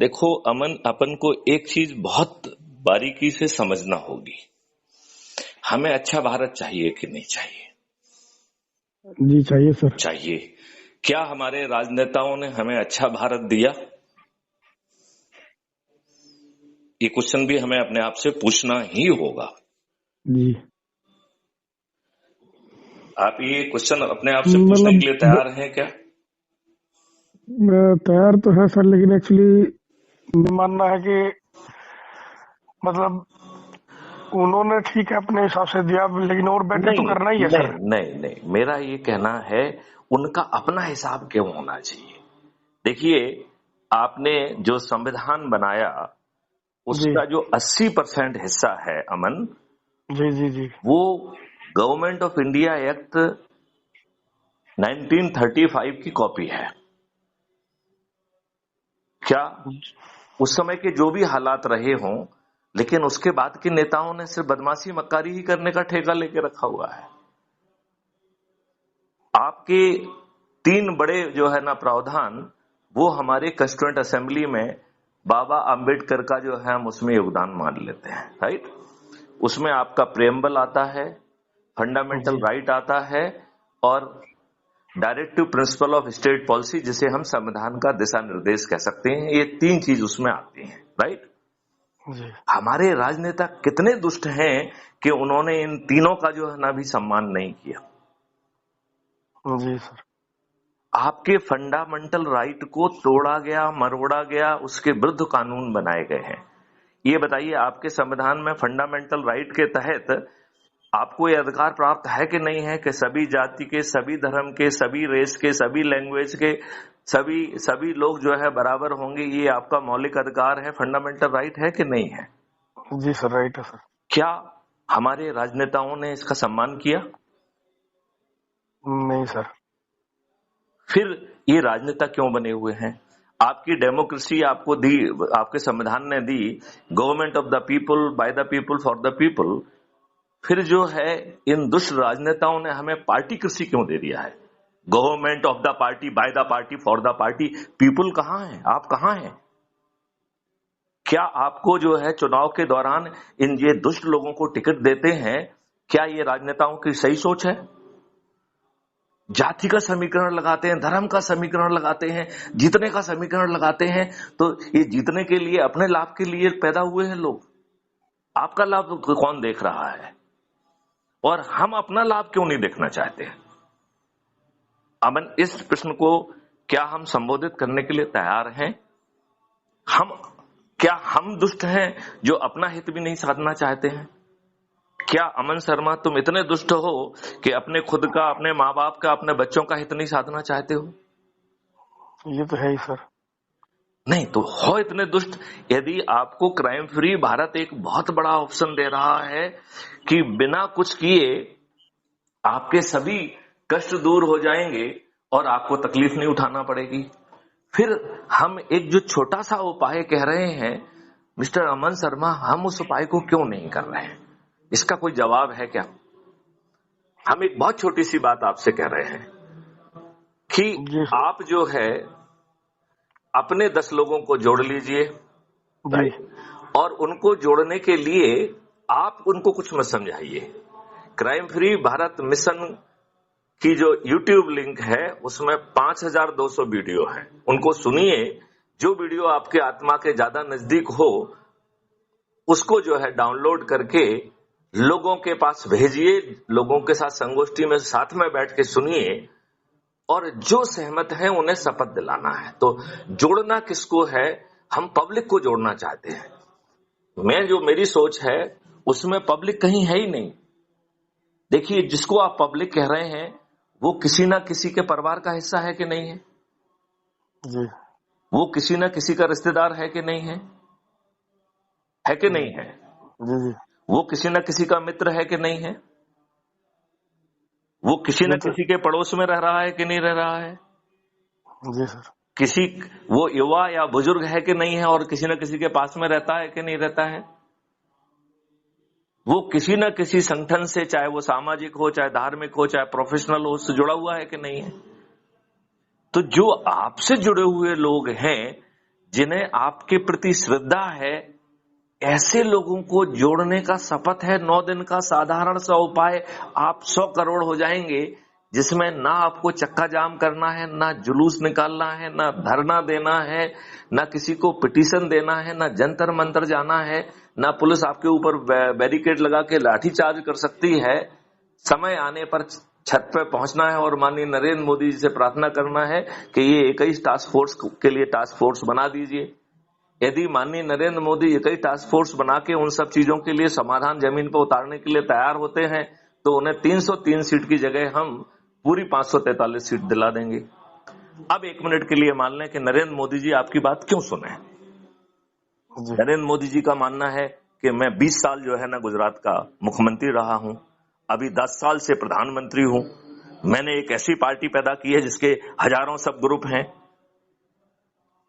देखो अमन, अपन को एक चीज बहुत बारीकी से समझना होगी। हमें अच्छा भारत चाहिए कि नहीं चाहिए? जी चाहिए सर। चाहिए। क्या हमारे राजनेताओं ने हमें अच्छा भारत दिया? ये क्वेश्चन भी हमें अपने आप से पूछना ही होगा। जी आप ये क्वेश्चन अपने आप से पूछने मतलब के लिए तैयार हैं क्या? तैयार तो है सर, लेकिन एक्चुअली मानना है कि मतलब उन्होंने ठीक है अपने हिसाब से दिया, लेकिन और बेटर तो नहीं करना ही है नहीं सर। नहीं नहीं, मेरा ये कहना है उनका अपना हिसाब क्यों होना चाहिए। देखिए, आपने जो संविधान बनाया जी उसका जो 80% हिस्सा है अमन, जी जी जी वो गवर्नमेंट ऑफ इंडिया एक्ट 1935 की कॉपी है। क्या उस समय के जो भी हालात रहे हों, लेकिन उसके बाद के नेताओं ने सिर्फ बदमाशी मक्कारी ही करने का ठेका लेके रखा हुआ है। आपके 3 बड़े जो है ना प्रावधान, वो हमारे कंस्टिट्यूएंट असेंबली में बाबा अंबेडकर का जो है हम उसमें योगदान मान लेते हैं, राइट। उसमें आपका प्रेम्बल आता है, फंडामेंटल जी राइट आता है, और directive principle of state policy, जिसे हम संविधान का दिशा निर्देश कह सकते हैं, ये 3 चीज उसमें आती हैं, राइट। जी हमारे राजनेता कितने दुष्ट हैं कि उन्होंने इन तीनों का जो है ना भी सम्मान नहीं किया। जी सर। आपके फंडामेंटल राइट को तोड़ा गया, मरोड़ा गया, उसके विरुद्ध कानून बनाए गए हैं। ये बताइए, आपके संविधान में फंडामेंटल राइट के तहत आपको ये अधिकार प्राप्त है कि नहीं है कि सभी जाति के, सभी धर्म के, सभी रेस के, सभी लैंग्वेज के, सभी सभी लोग जो है बराबर होंगे? ये आपका मौलिक अधिकार है, फंडामेंटल राइट है कि नहीं है? जी सर, राइट है सर। क्या हमारे राजनेताओं ने इसका सम्मान किया? नहीं सर। फिर ये राजनेता क्यों बने हुए हैं? आपकी डेमोक्रेसी आपको दी, आपके संविधान ने दी, government of the people, by the people, for the people. फिर जो है इन दुष्ट राजनेताओं ने हमें पार्टी कृषि क्यों दे दिया है? Government of the party, by the party, for the party. People कहां है? आप कहां हैं? क्या आपको जो है चुनाव के दौरान इन ये दुष्ट लोगों को टिकट देते हैं? क्या ये राजनेताओं की सही सोच है? जाति का समीकरण लगाते हैं, धर्म का समीकरण लगाते हैं, जीतने का समीकरण लगाते हैं। तो ये जीतने के लिए, अपने लाभ के लिए पैदा हुए हैं लोग। आपका लाभ कौन देख रहा है? और हम अपना लाभ क्यों नहीं देखना चाहते हैं? अमन, इस प्रश्न को क्या हम संबोधित करने के लिए तैयार हैं? क्या हम दुष्ट हैं जो अपना हित भी नहीं साधना चाहते हैं? क्या अमन शर्मा तुम इतने दुष्ट हो कि अपने खुद का, अपने माँ बाप का, अपने बच्चों का हित नहीं साधना चाहते हो? ये तो है ही सर। नहीं तो हो इतने दुष्ट। यदि आपको क्राइम फ्री भारत एक बहुत बड़ा ऑप्शन दे रहा है कि बिना कुछ किए आपके सभी कष्ट दूर हो जाएंगे और आपको तकलीफ नहीं उठाना पड़ेगी, फिर हम एक जो छोटा सा उपाय कह रहे हैं, मिस्टर अमन शर्मा, हम उस उपाय को क्यों नहीं कर रहे हैं? इसका कोई जवाब है क्या? हम एक बहुत छोटी सी बात आपसे कह रहे हैं कि जी सर। आप जो है अपने 10 लोगों को जोड़ लीजिए, जी राइट। और उनको जोड़ने के लिए आप उनको कुछ मत समझाइए। क्राइम फ्री भारत मिशन की जो यूट्यूब लिंक है उसमें 5200 वीडियो है, उनको सुनिए। जो वीडियो आपके आत्मा के ज्यादा नजदीक हो उसको जो है डाउनलोड करके लोगों के पास भेजिए, लोगों के साथ संगोष्ठी में साथ में बैठ के सुनिए, और जो सहमत है उन्हें शपथ दिलाना है। तो जोड़ना किसको है? हम पब्लिक को जोड़ना चाहते हैं। जो मेरी सोच है उसमें पब्लिक कहीं है ही नहीं। देखिए, जिसको आप पब्लिक कह रहे हैं वो किसी ना किसी के परिवार का हिस्सा है कि नहीं है? जी वो किसी ना किसी का रिश्तेदार है कि नहीं है? है कि नहीं है? जी जी। वो किसी ना किसी का मित्र है कि नहीं है? वो किसी ये न तो किसी के पड़ोस में रह रहा है कि नहीं रह रहा है? जी सर। किसी, वो युवा या बुजुर्ग है कि नहीं है और किसी न किसी के पास में रहता है कि नहीं रहता है? वो किसी न किसी संगठन से, चाहे वो सामाजिक हो, चाहे धार्मिक हो, चाहे प्रोफेशनल हो, उससे जुड़ा हुआ है कि नहीं है? तो जो आपसे जुड़े हुए लोग हैं, जिन्हें आपके प्रति श्रद्धा है, ऐसे लोगों को जोड़ने का शपथ है। 9 दिन का साधारण सा उपाय, आप 100 करोड़ हो जाएंगे, जिसमें ना आपको चक्का जाम करना है, ना जुलूस निकालना है, ना धरना देना है, ना किसी को पिटीशन देना है, ना जंतर मंतर जाना है, ना पुलिस आपके ऊपर बैरिकेड लगा के लाठीचार्ज कर सकती है। समय आने पर छत पे पहुंचना है और माननीय नरेंद्र मोदी जी से प्रार्थना करना है कि ये 21 टास्क फोर्स के लिए टास्क फोर्स बना दीजिए। यदि माननीय नरेंद्र मोदी 21 टास्क फोर्स बना के उन सब चीजों के लिए समाधान जमीन पर उतारने के लिए तैयार होते हैं, तो उन्हें 303 सीट की जगह हम पूरी 543 सीट दिला देंगे। अब 1 मिनट के लिए मान लें कि नरेंद्र मोदी जी आपकी बात क्यों सुने। नरेंद्र मोदी जी का मानना है कि मैं 20 साल जो है ना गुजरात का मुख्यमंत्री रहा हूं, अभी 10 साल से प्रधानमंत्री हूं, मैंने एक ऐसी पार्टी पैदा की है जिसके हजारों सब ग्रुप हैं,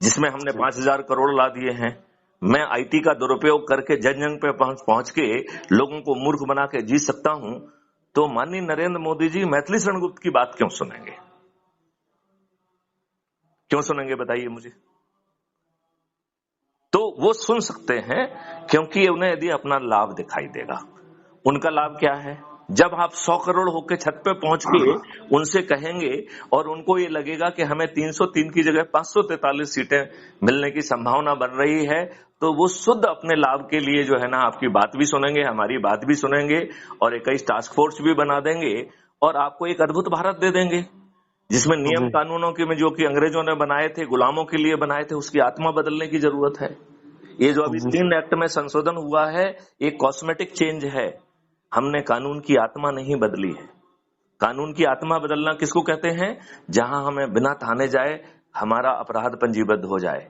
जिसमें हमने 5000 करोड़ ला दिए हैं। मैं आईटी का दुरुपयोग करके जन जन पे पहुंच के लोगों को मूर्ख बना के जीत सकता हूं, तो माननीय नरेंद्र मोदी जी मैथिली शरण गुप्त की बात क्यों सुनेंगे? क्यों सुनेंगे बताइए मुझे। तो वो सुन सकते हैं क्योंकि उन्हें यदि अपना लाभ दिखाई देगा। उनका लाभ क्या है? जब आप 100 करोड़ होके छत पे पहुंच के उनसे कहेंगे और उनको ये लगेगा कि हमें 303 की जगह 543 सीटें मिलने की संभावना बन रही है, तो वो शुद्ध अपने लाभ के लिए जो है ना आपकी बात भी सुनेंगे, हमारी बात भी सुनेंगे और 21 टास्क फोर्स भी बना देंगे और आपको एक अद्भुत भारत दे देंगे, जिसमें नियम कानूनों के में जो कि अंग्रेजों ने बनाए थे, गुलामों के लिए बनाए थे, उसकी आत्मा बदलने की जरूरत है। ये जो अभी 3 एक्ट में संशोधन हुआ है, एक कॉस्मेटिक चेंज है, हमने कानून की आत्मा नहीं बदली है। कानून की आत्मा बदलना किसको कहते हैं? जहां हमें बिना थाने जाए हमारा अपराध पंजीबद्ध हो जाए,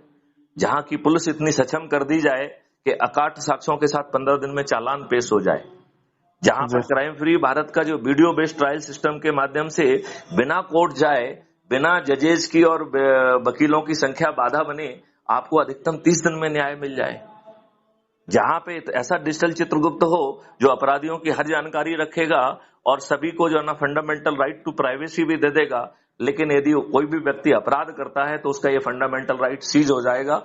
जहां की पुलिस इतनी सक्षम कर दी जाए कि अकाट साक्ष्यों के साथ 15 दिन में चालान पेश हो जाए, जहां पर क्राइम फ्री भारत का जो वीडियो बेस्ड ट्रायल सिस्टम के माध्यम से बिना कोर्ट जाए, बिना जजेस की और वकीलों की संख्या बाधा बने, आपको अधिकतम 30 दिन में न्याय मिल जाए, जहां पे ऐसा डिजिटल चित्रगुप्त हो जो अपराधियों की हर जानकारी रखेगा और सभी को जो है ना फंडामेंटल राइट टू प्राइवेसी भी दे देगा। लेकिन यदि कोई भी व्यक्ति अपराध करता है तो उसका ये फंडामेंटल राइट सीज हो जाएगा,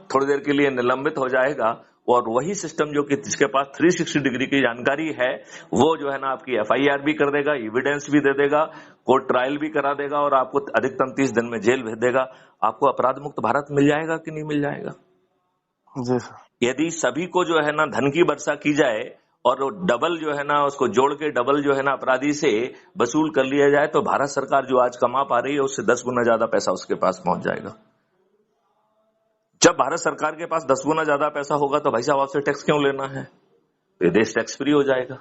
थोड़ी देर के लिए निलंबित हो जाएगा और वही सिस्टम जो कि जिसके पास 360 डिग्री की जानकारी है वो जो है ना आपकी FIR भी कर देगा, एविडेंस भी दे देगा, कोर्ट ट्रायल भी करा देगा और आपको अधिकतम 30 दिन में जेल भेज देगा। आपको अपराध मुक्त भारत मिल जाएगा कि नहीं मिल जाएगा? जी सर। यदि सभी को जो है ना धन की वर्षा की जाए और डबल जो है ना उसको जोड़ के डबल जो है ना अपराधी से वसूल कर लिया जाए, तो भारत सरकार जो आज कमा पा रही है उससे 10 गुना ज्यादा पैसा उसके पास पहुंच जाएगा। जब भारत सरकार के पास 10 गुना ज्यादा पैसा होगा तो भाई साहब आपसे टैक्स क्यों लेना है? तो देश टैक्स फ्री हो जाएगा।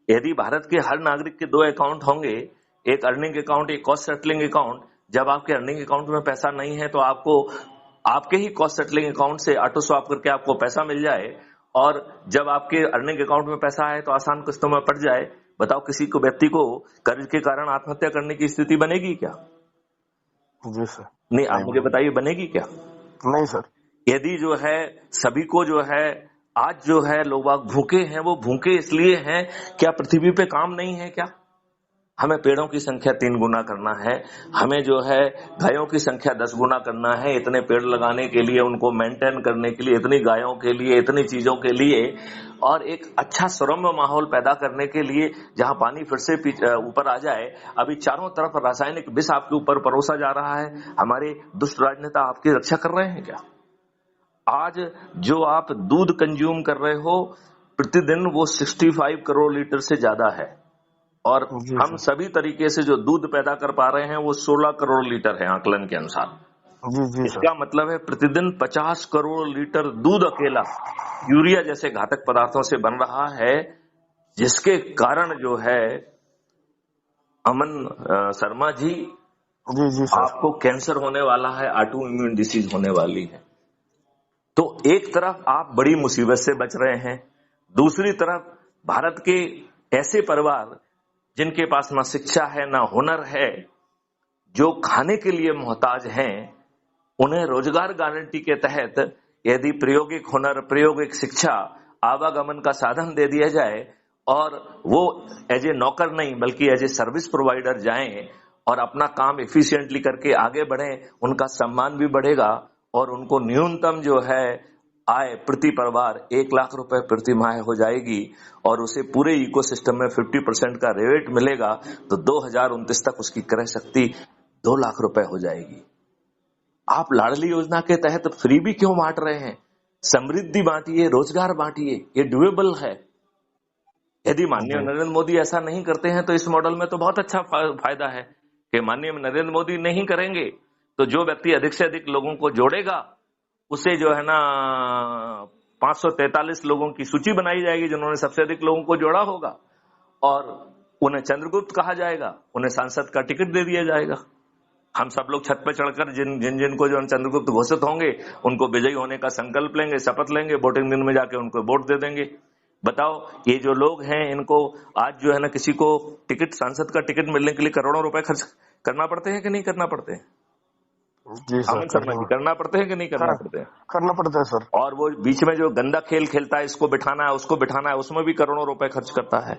यदि भारत के हर नागरिक के 2 अकाउंट होंगे, एक अर्निंग अकाउंट, एक कॉस्ट सेटलिंग अकाउंट, जब आपके अर्निंग अकाउंट में पैसा नहीं है तो आपको आपके ही कॉस्ट सेटलिंग अकाउंट से ऑटो स्वैप करके आपको पैसा मिल जाए और जब आपके अर्निंग अकाउंट में पैसा आए तो आसान किस्तों में पड़ जाए, बताओ किसी को व्यक्ति को कर्ज के कारण आत्महत्या करने की स्थिति बनेगी क्या? जी सर। नहीं, आप मुझे बताइए बनेगी क्या? नहीं सर। यदि जो है सभी को जो है आज जो है लोग भूखे हैं, वो भूखे इसलिए हैं क्या पृथ्वी पे काम नहीं है क्या? हमें पेड़ों की संख्या 3 गुना करना है, हमें जो है गायों की संख्या 10 गुना करना है, इतने पेड़ लगाने के लिए, उनको मेंटेन करने के लिए, इतनी गायों के लिए, इतनी चीजों के लिए और एक अच्छा सुरम्य माहौल पैदा करने के लिए जहां पानी फिर से ऊपर आ जाए। अभी चारों तरफ रासायनिक विष आपके ऊपर परोसा जा रहा है, हमारे दुष्ट राजनेता आपकी रक्षा कर रहे हैं क्या? आज जो आप दूध कंज्यूम कर रहे हो प्रतिदिन वो 65 करोड़ लीटर से ज्यादा है और हम सभी तरीके से जो दूध पैदा कर पा रहे हैं वो 16 करोड़ लीटर है आकलन के अनुसार। जी इसका मतलब है प्रतिदिन 50 करोड़ लीटर दूध अकेला यूरिया जैसे घातक पदार्थों से बन रहा है, जिसके कारण जो है अमन शर्मा जी आपको कैंसर होने वाला है, ऑटो इम्यून डिसीज होने वाली है। तो एक तरफ आप बड़ी मुसीबत से बच रहे हैं, दूसरी तरफ भारत के ऐसे परिवार जिनके पास ना शिक्षा है ना हुनर है, जो खाने के लिए मोहताज हैं, उन्हें रोजगार गारंटी के तहत यदि प्रायोगिक हुनर, प्रायोगिक शिक्षा, आवागमन का साधन दे दिया जाए और वो एज ए नौकर नहीं बल्कि एज ए सर्विस प्रोवाइडर जाएं और अपना काम एफिशिएंटली करके आगे बढ़ें, उनका सम्मान भी बढ़ेगा और उनको न्यूनतम जो है आय प्रति परिवार 1 लाख रुपए प्रति माह हो जाएगी और उसे पूरे इकोसिस्टम में 50% का रेट मिलेगा, तो 2029 तक उसकी क्रय शक्ति 2 लाख रुपए हो जाएगी। आप लाडली योजना के तहत फ्री भी क्यों बांट रहे हैं? समृद्धि बांटिए, रोजगार बांटिए, ये डुएबल है। यदि माननीय नरेंद्र मोदी ऐसा नहीं करते हैं तो इस मॉडल में तो बहुत अच्छा फायदा है कि माननीय नरेंद्र मोदी नहीं करेंगे तो जो व्यक्ति अधिक से अधिक लोगों को जोड़ेगा उसे जो है ना 543 लोगों की सूची बनाई जाएगी जिन्होंने सबसे अधिक लोगों को जोड़ा होगा और उन्हें चंद्रगुप्त कहा जाएगा, उन्हें सांसद का टिकट दे दिया जाएगा। हम सब लोग छत पर चढ़कर जिनको जो चंद्रगुप्त घोषित होंगे उनको विजयी होने का संकल्प लेंगे, शपथ लेंगे, वोटिंग दिन में जाके उनको वोट दे देंगे। बताओ, ये जो लोग हैं इनको आज जो है ना किसी को टिकट, सांसद का टिकट मिलने के लिए करोड़ों रुपए खर्च करना पड़ते हैं कि नहीं करना पड़ते हैं? जी सर, करना पड़ते हैं कि नहीं करना पड़ते हैं? करना पड़ता है सर। और वो बीच में जो गंदा खेल खेलता है, इसको बिठाना है उसको बिठाना है, उसमें भी करोड़ों रुपए खर्च करता है।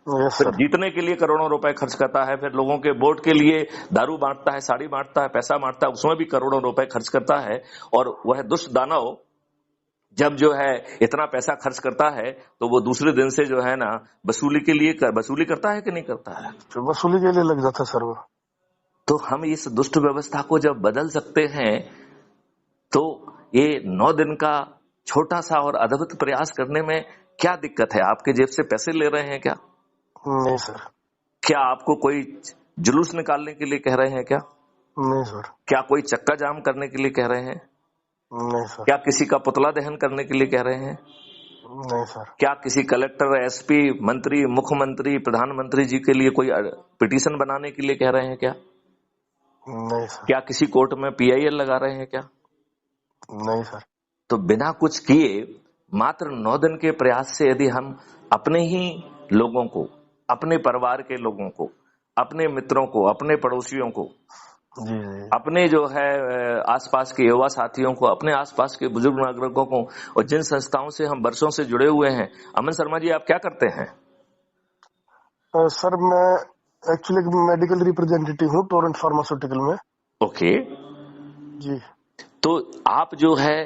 फिर जीतने के लिए करोड़ों रुपए खर्च करता है, फिर लोगों के वोट के लिए दारू बांटता है, साड़ी बांटता है, पैसा बांटता है, उसमें भी करोड़ों रुपए खर्च करता है। और वह दुष्ट दानव जब जो है इतना पैसा खर्च करता है तो वो दूसरे दिन से जो है ना वसूली के लिए वसूली करता है कि नहीं करता है? वसूली के लिए लग जाता है सर वो। तो हम इस दुष्ट व्यवस्था को जब बदल सकते हैं तो ये 9 दिन का छोटा सा और अद्भुत प्रयास करने में क्या दिक्कत है? आपके जेब से पैसे ले रहे हैं क्या? नहीं सर। क्या आपको कोई जुलूस निकालने के लिए कह रहे हैं क्या? नहीं सर। क्या कोई चक्का जाम करने के लिए कह रहे हैं? नहीं सर। क्या किसी का पुतला दहन करने के लिए कह रहे हैं? नहीं सर। क्या किसी कलेक्टर, एसपी, मंत्री, मुख्यमंत्री, प्रधानमंत्री जी के लिए कोई पिटीशन बनाने के लिए कह रहे हैं क्या? नहीं सर। क्या किसी कोर्ट में PIL लगा रहे हैं क्या? नहीं सर। तो बिना कुछ किए मात्र 9 दिन के प्रयास से यदि हम अपने ही लोगों को, अपने परिवार के लोगों को, अपने मित्रों को, अपने पड़ोसियों को, अपने जो है आसपास के युवा साथियों को, अपने आसपास के बुजुर्ग नागरिकों को और जिन संस्थाओं से हम वर्षों से जुड़े हुए हैं। अमन शर्मा जी, आप क्या करते हैं? सर मैं एक्चुअली मेडिकल रिप्रेजेंटेटिव हूँ टोरेंट फार्मास्यूटिकल में। ओके जी। तो आप जो है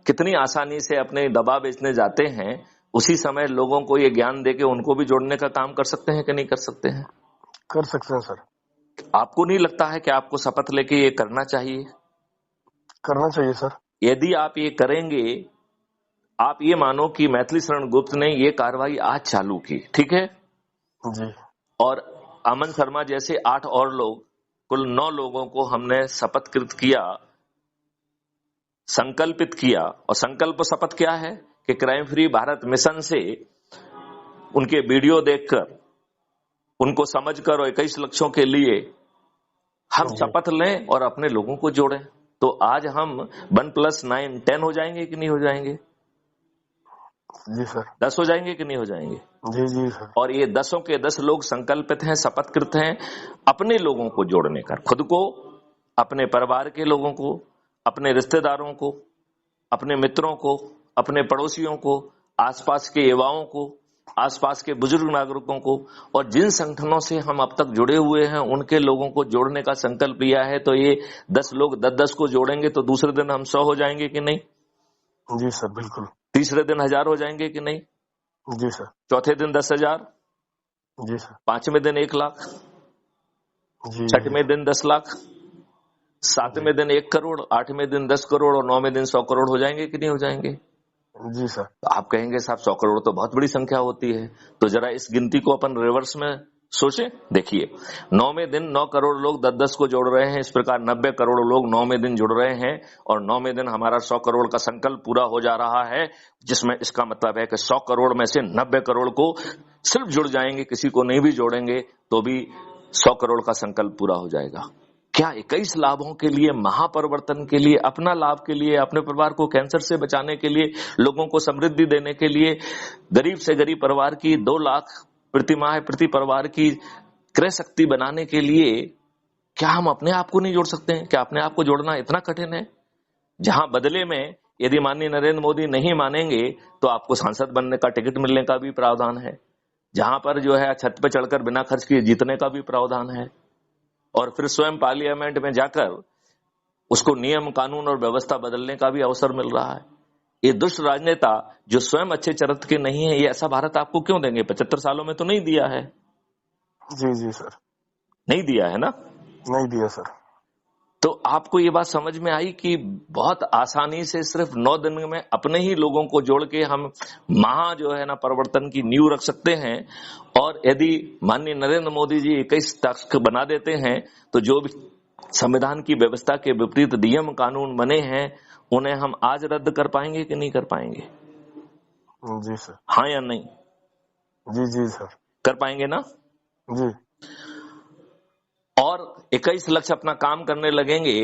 कितनी आसानी से अपने दवा बेचने जाते हैं, उसी समय लोगों को ये ज्ञान देके उनको भी जोड़ने का काम कर सकते हैं कि नहीं कर सकते हैं? कर सकते हैं सर। आपको नहीं लगता है कि आपको शपथ लेके ये करना चाहिए? करना चाहिए सर। यदि आप ये करेंगे, आप ये मानो कि मैथिली शरण गुप्त ने ये कार्रवाई आज चालू की, ठीक है जी, और अमन शर्मा जैसे 8 और लोग, कुल 9 लोगों को हमने शपथकृत किया, संकल्पित किया। और संकल्प शपथ क्या है कि क्राइम फ्री भारत मिशन से उनके वीडियो देखकर, उनको समझकर और 21 लक्ष्यों के लिए हम शपथ लें और अपने लोगों को जोड़ें। तो आज हम 1+9 10 हो जाएंगे कि नहीं हो जाएंगे? जी सर। 10 हो जाएंगे कि नहीं हो जाएंगे? जी जी सर। और ये 10 के 10 लोग संकल्पित हैं, शपथकृत हैं अपने लोगों को जोड़ने का, खुद को, अपने परिवार के लोगों को, अपने रिश्तेदारों को, अपने मित्रों को, अपने पड़ोसियों को, आसपास के युवाओं को, आसपास के बुजुर्ग नागरिकों को, और जिन संगठनों से हम अब तक जुड़े हुए हैं उनके लोगों को जोड़ने का संकल्प लिया है। तो ये 10 लोग 10-10 को जोड़ेंगे तो दूसरे दिन हम 100 हो जाएंगे कि नहीं? जी सर, बिल्कुल। तीसरे दिन 1000 हो जाएंगे कि नहीं? जी सर। चौथे दिन 10,000। जी सर। 5वें दिन 1 लाख। जी। 6वें दिन 10 लाख। 7वें दिन 1 करोड़। 8वें दिन 10 करोड़ और 9वें दिन 100 करोड़ हो जाएंगे कि नहीं हो जाएंगे? जी सर। आप कहेंगे साहब 100 करोड़ तो बहुत बड़ी संख्या होती है, तो जरा इस गिनती को अपन रिवर्स में सोचें। देखिए, 9वें दिन 9 करोड़ लोग 10-10 को जोड़ रहे हैं, इस प्रकार 90 करोड़ लोग 9वें दिन जुड़ रहे हैं और 9वें दिन हमारा 100 करोड़ का संकल्प पूरा हो जा रहा है, जिसमें इसका मतलब है कि 100 करोड़ में से 90 करोड़ को सिर्फ जुड़ जाएंगे, किसी को नहीं भी जोड़ेंगे तो भी 100 करोड़ का संकल्प पूरा हो जाएगा। क्या 21 लाभों के लिए, महापरिवर्तन के लिए, अपना लाभ के लिए, अपने परिवार को कैंसर से बचाने के लिए, लोगों को समृद्धि देने के लिए, गरीब से गरीब परिवार की 2 लाख प्रति माह प्रति परिवार की क्रय शक्ति बनाने के लिए क्या हम अपने आप को नहीं जोड़ सकते हैं? क्या अपने आप को जोड़ना इतना कठिन है? जहां बदले में यदि माननीय नरेंद्र मोदी नहीं मानेंगे तो आपको सांसद बनने का टिकट मिलने का भी प्रावधान है, जहां पर जो है छत पे चढ़कर बिना खर्च किए जीतने का भी प्रावधान है, और फिर स्वयं पार्लियामेंट में जाकर उसको नियम कानून और व्यवस्था बदलने का भी अवसर मिल रहा है। ये दुष्ट राजनेता जो स्वयं अच्छे चरित्र के नहीं है, ये ऐसा भारत आपको क्यों देंगे? 75 सालों में तो नहीं दिया है। जी जी सर, नहीं दिया है ना। नहीं दिया सर। तो आपको ये बात समझ में आई कि बहुत आसानी से सिर्फ 9 दिन में अपने ही लोगों को जोड़ के हम जो है ना परिवर्तन की नींव रख सकते हैं। और यदि माननीय नरेंद्र मोदी जी 21 तारीख बना देते हैं तो जो भी संविधान की व्यवस्था के विपरीत नियम कानून बने हैं उन्हें हम आज रद्द कर पाएंगे कि नहीं कर पाएंगे? जी सर। हाँ या नहीं? जी जी सर। कर पाएंगे ना जी। और 21 लक्ष्य अपना काम करने लगेंगे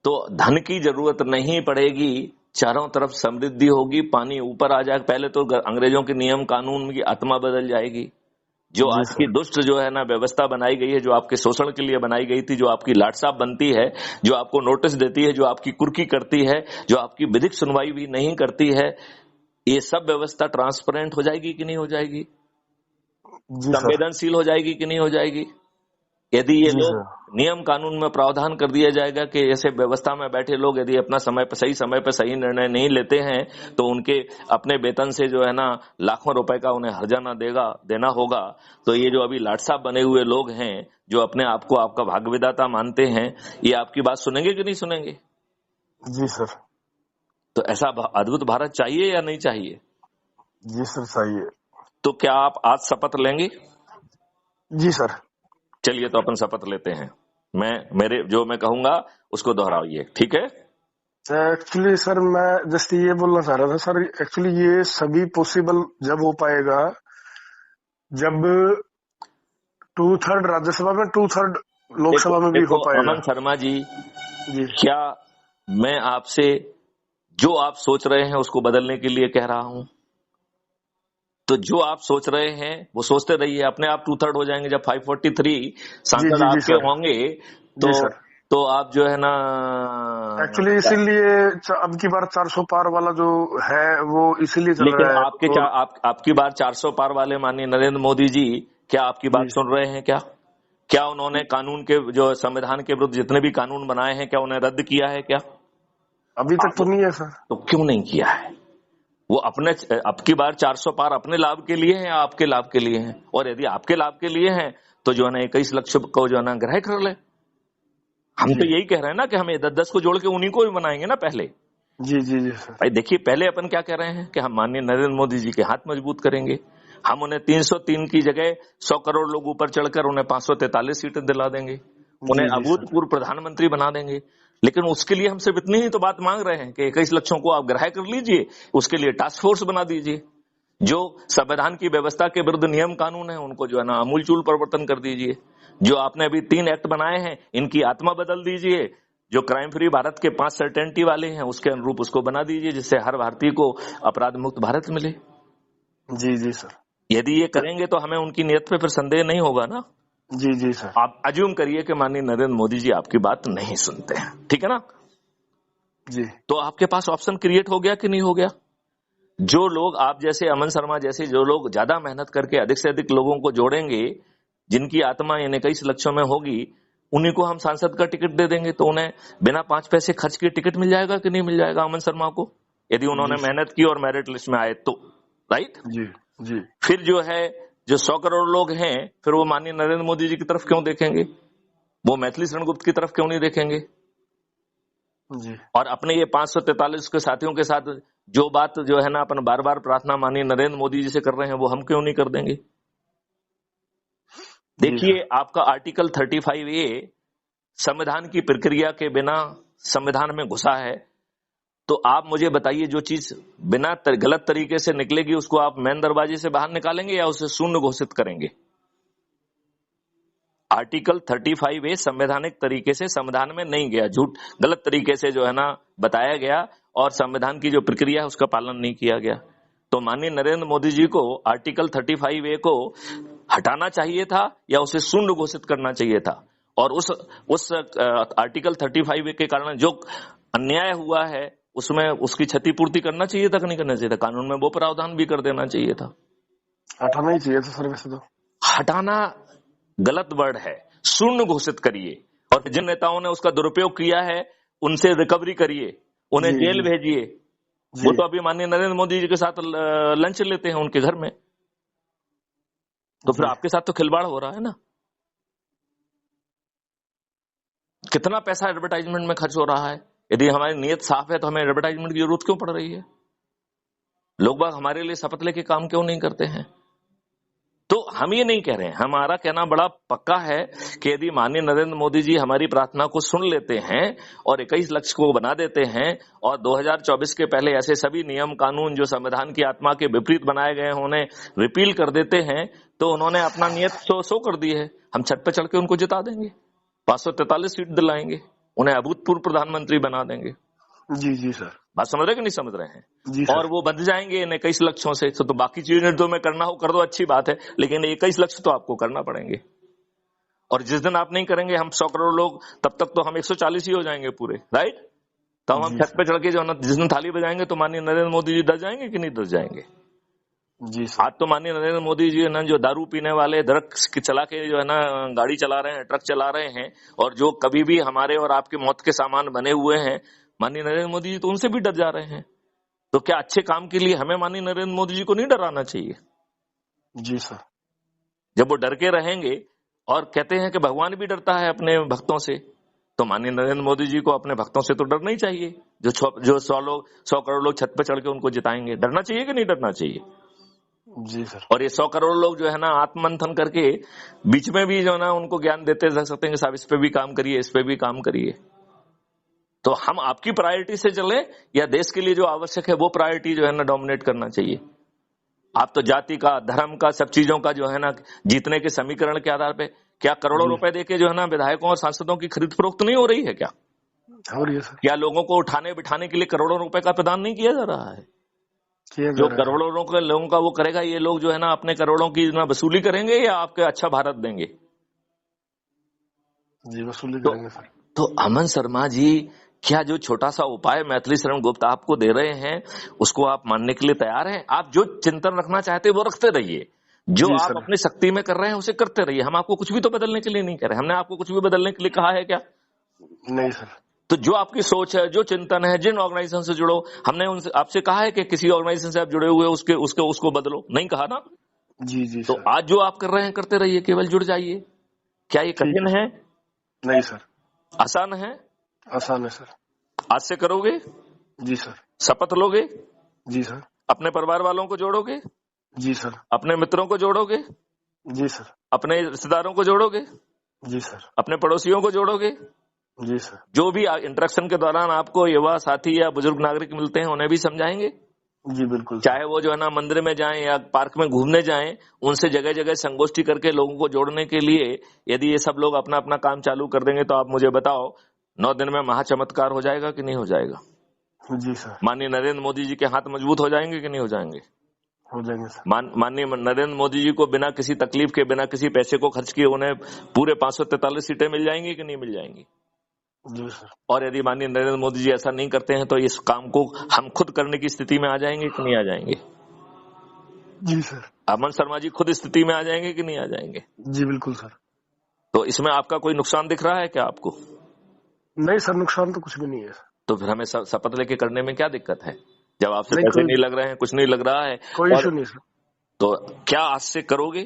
तो धन की जरूरत नहीं पड़ेगी, चारों तरफ समृद्धि होगी, पानी ऊपर आ जाएगा। पहले तो अंग्रेजों के नियम कानून की आत्मा बदल जाएगी। जो आज की दुष्ट जो है ना व्यवस्था बनाई गई है, जो आपके शोषण के लिए बनाई गई थी, जो आपकी लाटसाप बनती है, जो आपको नोटिस देती है, जो आपकी कुर्की करती है, जो आपकी विधिक सुनवाई भी नहीं करती है, ये सब व्यवस्था ट्रांसपेरेंट हो जाएगी कि नहीं हो जाएगी? संवेदनशील हो जाएगी कि नहीं हो जाएगी? यदि ये लोग नियम कानून में प्रावधान कर दिया जाएगा कि ऐसे व्यवस्था में बैठे लोग यदि अपना समय पर सही निर्णय नहीं लेते हैं तो उनके अपने वेतन से जो है ना लाखों रुपए का उन्हें हर्जाना देना होगा। तो ये जो अभी लाटसाप बने हुए लोग हैं जो अपने आप को आपका भाग्यविधाता मानते हैं, ये आपकी बात सुनेंगे कि नहीं सुनेंगे? जी सर। तो ऐसा अद्भुत भारत चाहिए या नहीं चाहिए? जी सर चाहिए। तो क्या आप आज शपथ लेंगे? जी सर। चलिए तो अपन शपथ लेते हैं। मैं कहूंगा उसको दोहराइए, ठीक है? एक्चुअली सर मैं जस्ट ये बोलना चाह रहा था सर, एक्चुअली ये सभी पॉसिबल जब हो पाएगा जब 2/3 राज्यसभा में 2/3 लोकसभा में भी हो पाएगा। अमन शर्मा जी, क्या मैं आपसे जो आप सोच रहे हैं उसको बदलने के लिए कह रहा हूं? तो जो आप सोच रहे हैं वो सोचते रहिए, अपने आप 2/3 हो जाएंगे। जब 543 सांसद आपके होंगे तो आप जो है ना एक्चुअली इसीलिए अब की बार 400 पार वाला जो है वो इसीलिए चल रहा है। लेकिन आपकी बार 400 पार वाले माननीय नरेंद्र मोदी जी क्या आपकी बात सुन रहे हैं? क्या उन्होंने कानून के जो संविधान के विरुद्ध जितने भी कानून बनाए हैं क्या उन्हें रद्द किया है? क्या अभी तक तो नहीं है सर। तो क्यों नहीं किया है? वो अपने अब की बार 400 पार अपने लाभ के लिए है या आपके लाभ के लिए है? और यदि आपके लाभ के लिए है तो जो है ना 21 लक्ष्य को जो है ना ग्रह कर ले। हम तो यही कह रहे हैं ना कि हमें 10-10 को जोड़ के उन्हीं को भी बनाएंगे ना पहले। जी जी जी सर। भाई देखिए, पहले अपन क्या कह रहे हैं कि हम माननीय नरेंद्र मोदी जी के हाथ मजबूत करेंगे। हम उन्हें 303 की जगह 100 करोड़ लोग ऊपर चढ़कर उन्हें 543 सीटें दिला देंगे, उन्हें अभूतपूर्व प्रधानमंत्री बना देंगे। लेकिन उसके लिए हम सिर्फ इतनी ही तो बात मांग रहे हैं कि 21 लक्ष्यों को आप ग्राह्य कर लीजिए, उसके लिए टास्क फोर्स बना दीजिए, जो संविधान की व्यवस्था के विरुद्ध नियम कानून है उनको जो है ना आमूलचूल परिवर्तन कर दीजिए। जो आपने अभी 3 एक्ट बनाए हैं इनकी आत्मा बदल दीजिए। जो क्राइम फ्री भारत के 5 सर्टेनिटी वाले हैं उसके अनुरूप उसको बना दीजिए, जिससे हर भारतीय को अपराध मुक्त भारत मिले। जी जी सर। यदि ये करेंगे तो हमें उनकी नियत पे फिर संदेह नहीं होगा ना। जी जी सर। आप अज्यूम करिए कि माननीय नरेंद्र मोदी जी आपकी बात नहीं सुनते हैं, ठीक है ना? जी। तो आपके पास ऑप्शन क्रिएट हो गया कि नहीं हो गया? जो लोग आप जैसे अमन शर्मा जैसे जो लोग ज्यादा मेहनत करके अधिक से अधिक लोगों को जोड़ेंगे, जिनकी आत्मा इन 21 लक्ष्यों में होगी, उन्हीं को हम सांसद का टिकट दे देंगे। तो उन्हें बिना 5 पैसे खर्च के टिकट मिल जाएगा कि नहीं मिल जाएगा अमन शर्मा को, यदि उन्होंने मेहनत की और मेरिट लिस्ट में आए तो, राइट? जी जी। फिर जो है जो 100 करोड़ लोग हैं फिर वो माननीय नरेंद्र मोदी जी की तरफ क्यों देखेंगे? वो मैथिली शरण गुप्त की तरफ क्यों नहीं देखेंगे? जी। और अपने ये 543 के साथियों के साथ जो बात जो है ना अपन बार बार प्रार्थना माननीय नरेंद्र मोदी जी से कर रहे हैं वो हम क्यों नहीं कर देंगे? देखिए, आपका आर्टिकल 35A संविधान की प्रक्रिया के बिना संविधान में घुसा है। तो आप मुझे बताइए, जो चीज बिना गलत तरीके से निकलेगी उसको आप मेन दरवाजे से बाहर निकालेंगे या उसे शून्य घोषित करेंगे? आर्टिकल 35A संवैधानिक तरीके से संविधान में नहीं गया, झूठ गलत तरीके से जो है ना बताया गया और संविधान की जो प्रक्रिया है उसका पालन नहीं किया गया। तो माननीय नरेंद्र मोदी जी को आर्टिकल 35A को हटाना चाहिए था या उसे शून्य घोषित करना चाहिए था? और उस आर्टिकल 35A के कारण जो अन्याय हुआ है उसमें उसकी क्षतिपूर्ति करना चाहिए था कि नहीं करना चाहिए था? कानून में वो प्रावधान भी कर देना चाहिए था। हटाना ही चाहिए था सर। वैसे तो हटाना गलत वर्ड है, शून्य घोषित करिए। और जिन नेताओं ने उसका दुरुपयोग किया है उनसे रिकवरी करिए, उन्हें जी जेल जी भेजिए। जी वो तो अभी माननीय नरेंद्र मोदी जी के साथ लंच लेते हैं उनके घर में, तो फिर जी आपके साथ तो खिलवाड़ हो रहा है ना। कितना पैसा एडवर्टाइजमेंट में खर्च हो रहा है। यदि हमारी नीयत साफ है तो हमें एडवर्टाइजमेंट की जरूरत क्यों पड़ रही है। लोग बाग हमारे लिए शपथ लेके काम क्यों नहीं करते हैं। तो हम ये नहीं कह रहे हैं, हमारा कहना बड़ा पक्का है कि यदि माननीय नरेंद्र मोदी जी हमारी प्रार्थना को सुन लेते हैं और 21 लक्ष्य को बना देते हैं और 2024 के पहले ऐसे सभी नियम कानून जो संविधान की आत्मा के विपरीत बनाए गए हैं उन्हें रिपील कर देते हैं, तो उन्होंने अपना नियत सो कर दी है। हम छत पे चढ़ के उनको जिता देंगे, 543 सीट दिलाएंगे, उन्हें अभूतपूर्व प्रधानमंत्री बना देंगे। जी सर। बात समझ रहे कि नहीं समझ रहे हैं। जी और सर। वो बंध जाएंगे इन 21 लक्ष्यों से। तो बाकी चीजें जो मैं करना हो कर दो, अच्छी बात है, लेकिन 21 लक्ष्य तो आपको करना पड़ेंगे। और जिस दिन आप नहीं करेंगे, हम 100 करोड़ लोग, तब तक तो हम 140 ही हो जाएंगे पूरे, राइट। तो हम जी छत सर। पे चढ़ के जो है ना, जिस दिन थाली बजाएंगे तो माननीय नरेंद्र मोदी जी डर जाएंगे कि नहीं डर जाएंगे। जी सर। आज तो माननीय नरेंद्र मोदी जी है ना, जो दारू पीने वाले ड्रग्स चला के जो है ना गाड़ी चला रहे हैं, ट्रक चला रहे हैं, और जो कभी भी हमारे और आपके मौत के सामान बने हुए हैं, माननीय नरेंद्र मोदी जी तो उनसे भी डर जा रहे हैं। तो क्या अच्छे काम के लिए हमें माननीय नरेंद्र मोदी जी को नहीं डराना चाहिए। जी सर। जब वो डर के रहेंगे, और कहते हैं कि भगवान भी डरता है अपने भक्तों से, तो माननीय नरेंद्र मोदी जी को अपने भक्तों से तो डरना ही चाहिए। जो 100 करोड़ लोग छत पे चढ़ के उनको जिताएंगे, डरना चाहिए कि नहीं डरना चाहिए। जी सर। और ये 100 करोड़ लोग जो है ना आत्ममंथन करके बीच में भी जो है ना उनको ज्ञान देते रह सकते हैं कि साहब इस पे भी काम करिए, इस पे भी काम करिए। तो हम आपकी प्रायोरिटी से चले, या देश के लिए जो आवश्यक है वो प्रायोरिटी जो है ना डोमिनेट करना चाहिए। आप तो जाति का, धर्म का, सब चीजों का जो है ना जीतने के समीकरण के आधार पे, क्या करोड़ों जी रुपए देके जो है ना विधायकों और सांसदों की खरीद फरोख्त नहीं हो रही है क्या। हो रही है सर। क्या लोगों को उठाने बिठाने के लिए करोड़ों रुपए का प्रदान नहीं किया जा रहा है। किया जा जो रहा है। करोड़ों लोगों का वो करेगा, ये लोग जो है ना अपने करोड़ों की ना वसूली करेंगे या आपके अच्छा भारत देंगे। जी वसूली तो करेंगे सर। तो अमन शर्मा जी, क्या जो छोटा सा उपाय मैथिली शरण गुप्त आपको दे रहे हैं उसको आप मानने के लिए तैयार हैं। आप जो चिंतन रखना चाहते हैं वो रखते रहिए, जो जी आप सर। अपनी शक्ति में कर रहे हैं उसे करते रहिए। हम आपको कुछ भी तो बदलने के लिए नहीं कह रहे, हमने आपको कुछ भी बदलने के लिए कहा है क्या। नहीं सर। तो जो आपकी सोच है, जो चिंतन है, जिन ऑर्गेनाइजेशन से जुड़ो, हमने उनसे आपसे कहा है कि किसी ऑर्गेनाइजेशन से आप जुड़े हुए उसको बदलो, नहीं कहा ना। जी तो सर। आज जो आप कर रहे हैं करते रहिए, केवल जुड़ जाइए। क्या ये ठीक कठिन है। है, नहीं सर। आसान है। आसान है सर। आज से करोगे, जी सर। शपथ लोगे, जी सर। अपने परिवार वालों को जोड़ोगे, जी सर। अपने मित्रों को जोड़ोगे, जी सर। अपने रिश्तेदारों को जोड़ोगे, जी सर। अपने पड़ोसियों को जोड़ोगे। जी सर। जो भी इंटरेक्शन के दौरान आपको युवा साथी या बुजुर्ग नागरिक मिलते हैं उन्हें भी समझाएंगे। जी बिल्कुल सर। चाहे वो जो है ना मंदिर में जाएं या पार्क में घूमने जाएं, उनसे जगह जगह संगोष्ठी करके लोगों को जोड़ने के लिए यदि ये सब लोग अपना अपना काम चालू कर देंगे, तो आप मुझे बताओ 9 दिन में महाचमत्कार हो जाएगा कि नहीं हो जाएगा। जी सर। माननीय नरेंद्र मोदी जी के हाथ मजबूत हो जाएंगे कि नहीं हो जाएंगे। हो जाएंगे सर। माननीय नरेंद्र मोदी जी को बिना किसी तकलीफ के, बिना किसी पैसे को खर्च किए उन्हें पूरे 543 सीटें मिल जाएंगी कि नहीं मिल जाएंगी। जी सर। और यदि माननीय नरेंद्र मोदी जी ऐसा नहीं करते हैं तो इस काम को हम खुद करने की स्थिति में आ जाएंगे कि नहीं आ जाएंगे। जी सर। अमन शर्मा जी खुद स्थिति में आ जाएंगे कि नहीं आ जाएंगे। जी बिल्कुल सर। तो इसमें आपका कोई नुकसान दिख रहा है क्या आपको। नहीं सर, नुकसान तो कुछ भी नहीं है सर। तो फिर हमें शपथ लेके करने में क्या दिक्कत है, जब आपसे नहीं, पैसे नहीं लग रहे हैं, कुछ नहीं लग रहा है। कोई और इशू नहीं सर। तो क्या आज से करोगे।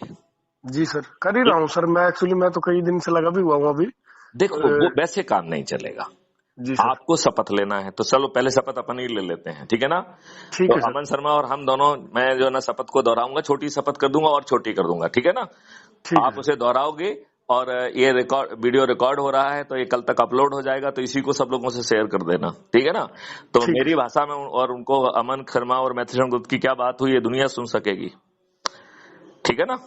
जी सर, कर ही रहा हूँ सर। मैं तो कई दिन से लगा भी हुआ हूँ अभी। देखो वो वैसे काम नहीं चलेगा। जी सर। आपको शपथ लेना है तो चलो पहले शपथ अपन ही ले लेते हैं, ठीक है ना। ठीक तो है सर। अमन शर्मा और हम दोनों, मैं जो है ना शपथ को दोहराऊंगा, छोटी शपथ कर दूंगा और छोटी कर दूंगा, ठीक है ना। ठीक है आप सर। उसे दोहराओगे और ये वीडियो रिकॉर्ड हो रहा है तो ये कल तक अपलोड हो जाएगा, तो इसी को सब लोगों से शेयर कर देना, ठीक है ना। तो ठीक है मेरी सर। भाषा में और उनको अमन शर्मा और मैथिली शरण गुप्त की क्या बात हुई ये दुनिया सुन सकेगी, ठीक है ना।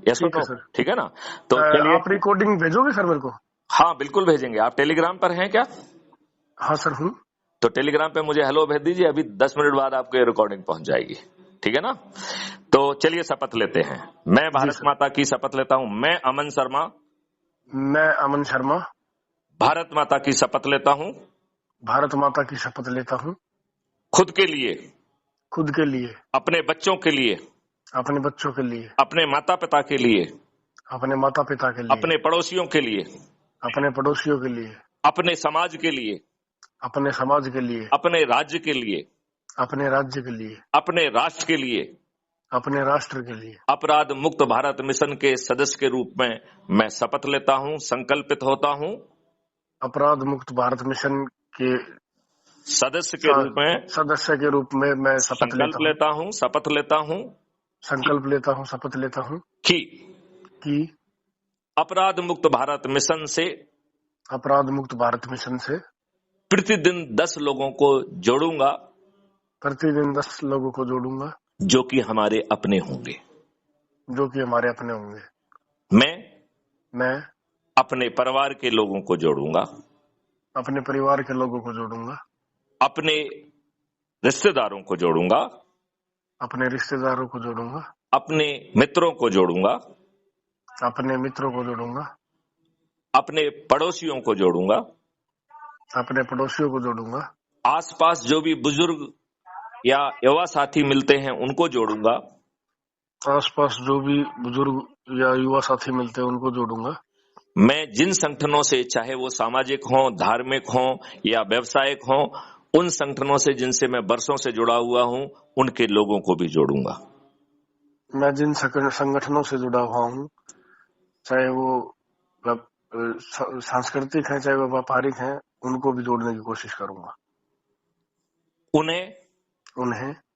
यस ठीक है तो सर। ठीक है ना। तो चलिए, आप रिकॉर्डिंग भेजोगे सर मेरे को। हाँ बिल्कुल भेजेंगे। आप टेलीग्राम पर हैं क्या। हाँ सर हूँ। तो टेलीग्राम पे मुझे हेलो भेज दीजिए, अभी 10 मिनट बाद आपको ये रिकॉर्डिंग पहुंच जाएगी, ठीक है ना। तो चलिए शपथ लेते हैं। मैं भारत माता की शपथ लेता हूं। मैं अमन शर्मा मैं अमन शर्मा भारत माता की शपथ लेता हूं, भारत माता की शपथ लेता हूँ, खुद के लिए, खुद के लिए, अपने बच्चों के लिए, अपने बच्चों के लिए, अपने माता पिता के लिए, अपने माता पिता के लिए, अपने पड़ोसियों के लिए, अपने पड़ोसियों के लिए, अपने समाज के लिए, अपने समाज के लिए, अपने राज्य के लिए, अपने राज्य के लिए, अपने राष्ट्र के लिए, अपने राष्ट्र के लिए अपराध मुक्त भारत मिशन के सदस्य के रूप में मैं शपथ लेता हूं, संकल्पित होता हूं। अपराध मुक्त भारत मिशन के सदस्य के रूप में सदस्य के रूप में मैं शपथ संकल्प लेता हूं, शपथ लेता हूं संकल्प लेता हूं, शपथ लेता हूं कि अपराध मुक्त भारत मिशन से अपराध मुक्त भारत मिशन से प्रतिदिन 10 लोगों को जोड़ूंगा, प्रतिदिन 10 लोगों को जोड़ूंगा, जो कि हमारे अपने होंगे, जो कि हमारे अपने होंगे। मैं अपने परिवार के लोगों को जोड़ूंगा, अपने परिवार के लोगों को जोड़ूंगा, अपने रिश्तेदारों को जोड़ूंगा, अपने रिश्तेदारों को जोड़ूंगा, अपने मित्रों को जोड़ूंगा, अपने मित्रों को जोड़ूंगा, अपने पड़ोसियों को जोड़ूंगा, अपने पड़ोसियों को जोड़ूंगा, आसपास जो भी बुजुर्ग या युवा साथी मिलते हैं उनको जोड़ूंगा, आसपास जो भी बुजुर्ग या युवा साथी मिलते हैं उनको जोड़ूंगा। मैं जिन संगठनों से, चाहे वो सामाजिक हों, धार्मिक हों या व्यावसायिक हों, उन संगठनों से जिनसे मैं वर्षों से जुड़ा हुआ हूं, उनके लोगों को भी जोड़ूंगा। मैं जिन संगठनों से जुड़ा हुआ हूं, चाहे वो सांस्कृतिक है, चाहे वो व्यापारिक है, उनको भी जोड़ने की कोशिश करूंगा। उन्हें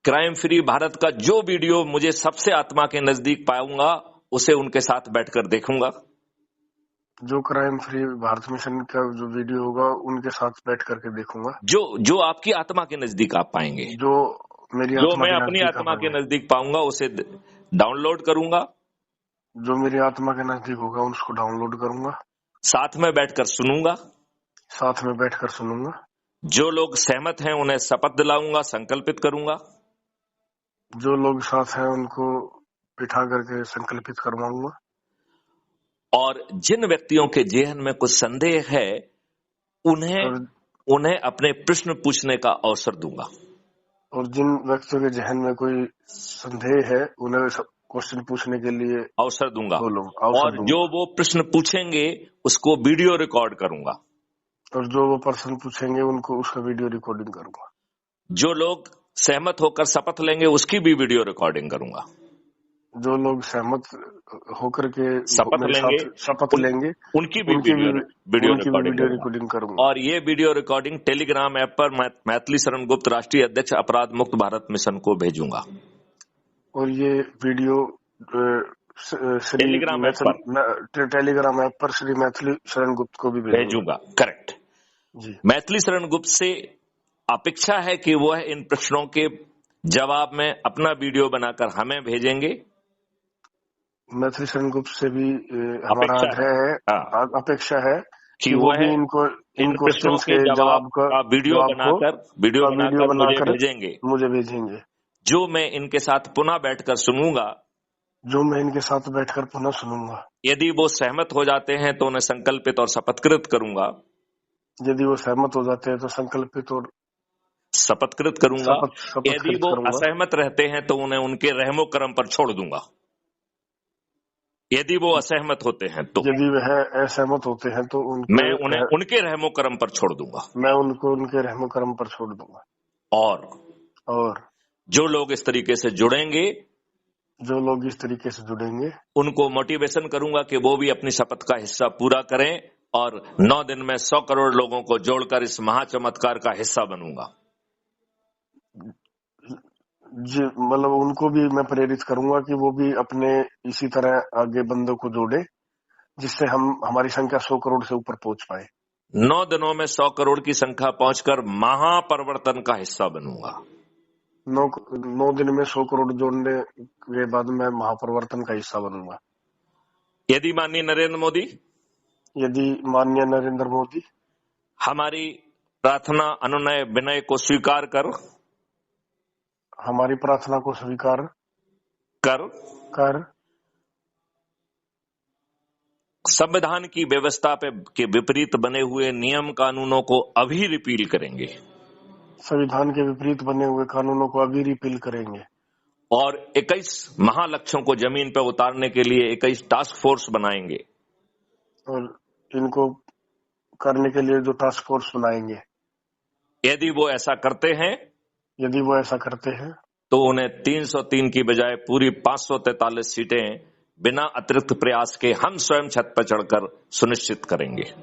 क्राइम फ्री भारत का जो वीडियो मुझे सबसे आत्मा के नजदीक पाऊंगा, उसे उनके साथ बैठकर देखूंगा। जो क्राइम फ्री भारत मिशन का जो वीडियो होगा, उनके साथ बैठ करके देखूंगा। जो आपकी आत्मा के नजदीक आप पाएंगे, जो मेरी जो मैं अपनी आत्मा के नजदीक पाऊंगा, उसे डाउनलोड करूंगा। जो मेरी आत्मा के नजदीक होगा, उसको डाउनलोड करूंगा। साथ में बैठकर सुनूंगा। साथ में बैठकर सुनूंगा। जो लोग सहमत हैं उन्हें शपथ दिलाऊंगा, संकल्पित करूंगा। जो लोग साथ हैं उनको बिठा करके संकल्पित करवाऊंगा। और जिन व्यक्तियों के जेहन में कुछ संदेह है, उन्हें अपने प्रश्न पूछने का अवसर दूंगा। और जिन व्यक्तियों के जहन में कोई संदेह है, उन्हें क्वेश्चन पूछने के लिए अवसर दूंगा। और जो वो प्रश्न पूछेंगे उसको वीडियो रिकॉर्ड करूंगा। और जो वो प्रश्न पूछेंगे उनको उसका वीडियो रिकॉर्डिंग करूंगा। जो लोग सहमत होकर शपथ लेंगे उसकी भी वीडियो रिकॉर्डिंग करूंगा। जो लोग सहमत होकर के शपथ लेंगे उनकी भी वीडियो रिकॉर्डिंग करूंगा। और ये वीडियो रिकॉर्डिंग टेलीग्राम ऐप पर मैथिली शरण गुप्त, राष्ट्रीय अध्यक्ष, अपराध मुक्त भारत मिशन को भेजूंगा। और ये वीडियो टेलीग्राम ऐप पर श्री मैथिली शरण गुप्त को भी भेजूंगा। करेक्ट जी। मैथिली शरण गुप्त से अपेक्षा है कि वह इन प्रश्नों के जवाब में अपना वीडियो बनाकर हमें भेजेंगे। मैथिली शरण गुप्त से भी हमारा आग्रह है, अपेक्षा है कि वो भी इनको इन क्वेश्चन के जवाब का वीडियो बनाकर मुझे भेजेंगे। जो मैं इनके साथ पुनः बैठकर सुनूंगा। यदि वो सहमत हो जाते हैं तो उन्हें संकल्पित और शपथकृत करूंगा। यदि वो सहमत हो जाते हैं तो संकल्पित और शपथकृत करूंगा। यदि वो असहमत रहते हैं तो उन्हें उनके रहमो करम पर छोड़ दूंगा। यदि वो असहमत होते हैं तो, यदि वह असहमत होते हैं तो मैं उन्हें उनके रहमो करम पर छोड़ दूंगा। मैं उनको उनके रहमो करम पर छोड़ दूंगा। और जो लोग इस तरीके से जुड़ेंगे, उनको मोटिवेशन करूंगा कि वो भी अपनी शपथ का हिस्सा पूरा करें और 9 दिन में 100 करोड़ लोगों को जोड़कर इस महाचमत्कार का हिस्सा बनूंगा। जी, मतलब उनको भी मैं प्रेरित करूंगा कि वो भी अपने इसी तरह आगे बंदों को जोड़े, जिससे हमारी संख्या 100 करोड़ से ऊपर पहुंच पाए। 9 दिनों में 100 करोड़ की संख्या पहुंचकर महापरिवर्तन का हिस्सा बनूंगा। 9 दिन में 100 करोड़ जोड़ने के बाद मैं महापरिवर्तन का हिस्सा बनूंगा। यदि माननीय नरेंद्र मोदी हमारी प्रार्थना, अनुनय, विनय को स्वीकार कर संविधान की व्यवस्था के विपरीत बने हुए नियम कानूनों को अभी रिपील करेंगे। संविधान के विपरीत बने हुए कानूनों को अभी रिपील करेंगे। और 21 महालक्ष्यों को जमीन पर उतारने के लिए 21 टास्क फोर्स बनाएंगे। और इनको करने के लिए जो टास्क फोर्स बनाएंगे, यदि वो ऐसा करते हैं तो उन्हें 303 की बजाय पूरी 543 सीटें बिना अतिरिक्त प्रयास के हम स्वयं छत पर चढ़कर सुनिश्चित करेंगे।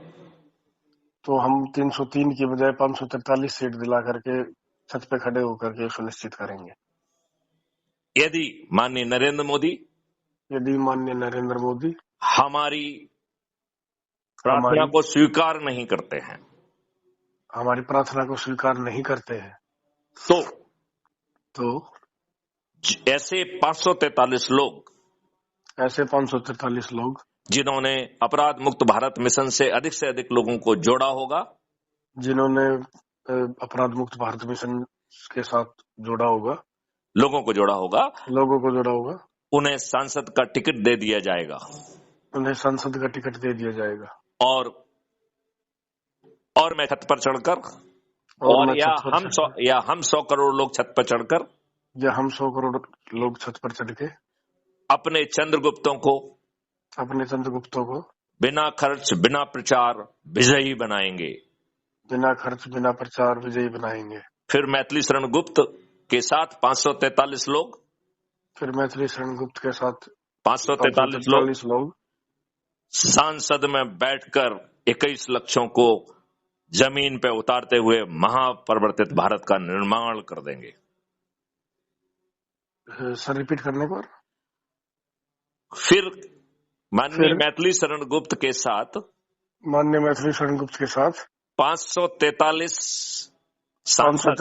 तो हम 303 की बजाय 543 सीट दिला करके छत पे खड़े होकर के सुनिश्चित करेंगे। यदि माननीय नरेंद्र मोदी हमारी प्रार्थना को स्वीकार नहीं करते हैं, तो ऐसे 543 लोग जिन्होंने अपराध मुक्त भारत मिशन से अधिक लोगों को जोड़ा होगा, के साथ लोगों को जोड़ा होगा, उन्हें सांसद का टिकट दे दिया जाएगा। और मैं छत पर चढ़कर हम 100 करोड़ लोग छत पर चढ़कर अपने चंद्रगुप्तों को बिना खर्च बिना प्रचार विजयी बनाएंगे। फिर मैथिली शरण गुप्त के साथ 543 लोग 543 लोग सांसद में बैठकर 21 लक्षों को जमीन पे उतारते हुए महापरिवर्तित भारत का निर्माण कर देंगे। सर रिपीट करने पर फिर माननीय मैथिली शरण गुप्त के साथ 543 सांसद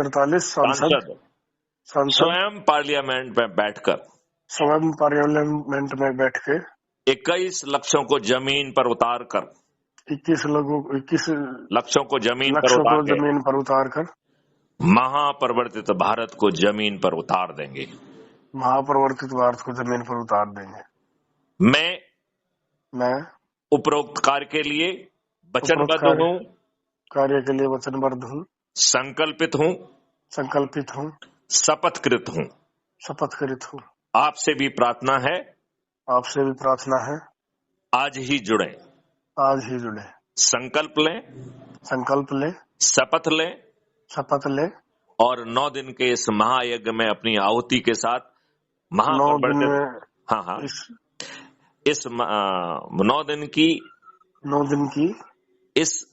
स्वयं पार्लियामेंट में बैठ के 21 लक्षों को जमीन पर उतार कर 21 लक्षों को जमीन पर उतार कर महापरिवर्तित भारत को जमीन पर उतार देंगे। मैं उपरोक्त कार्य के लिए वचनबद्ध हूँ, संकल्पित हूँ, शपथकृत हूँ। आपसे भी प्रार्थना है, आज ही जुड़े, संकल्प लें, शपथ लें और 9 दिन के इस महायज्ञ में अपनी आहुति के साथ इस 9 दिन की इस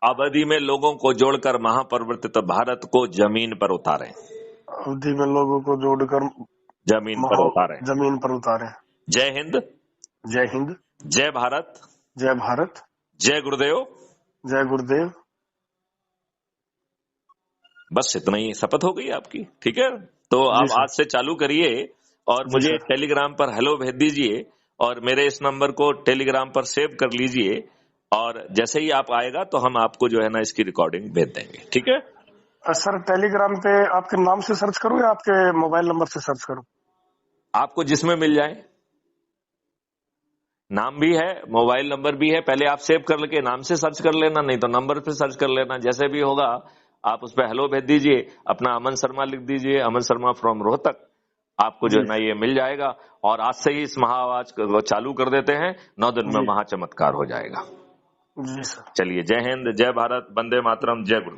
अवधि में लोगों को जोड़कर महापरिवर्तित भारत को जमीन पर उतारें। जमीन पर उतारें। जय हिंद, जय भारत, जय गुरुदेव। बस इतना ही शपथ हो गई आपकी। ठीक है, तो आप आज से चालू करिए और मुझे टेलीग्राम पर हेलो भेज दीजिए और मेरे इस नंबर को टेलीग्राम पर सेव कर लीजिए और जैसे ही आप आएगा तो हम आपको जो है ना इसकी रिकॉर्डिंग भेज देंगे। ठीक है सर, टेलीग्राम पे आपके नाम से सर्च करूं या आपके मोबाइल नंबर से सर्च करूं? आपको जिसमें मिल जाए। नाम भी है, मोबाइल नंबर भी है। पहले आप सेव कर लेके नाम से सर्च कर लेना, नहीं तो नंबर पे सर्च कर लेना। जैसे भी होगा आप उस पर हेलो भेज दीजिए, अपना अमन शर्मा लिख दीजिए, अमन शर्मा फ्रॉम रोहतक, आपको जो है ना ये मिल जाएगा। और आज से ही इस महाआवाज को चालू कर देते हैं, 9 दिन में महाचमत्कार हो जाएगा। जी सर। चलिए, जय हिंद, जय भारत, वंदे मातरम, जय गुरु।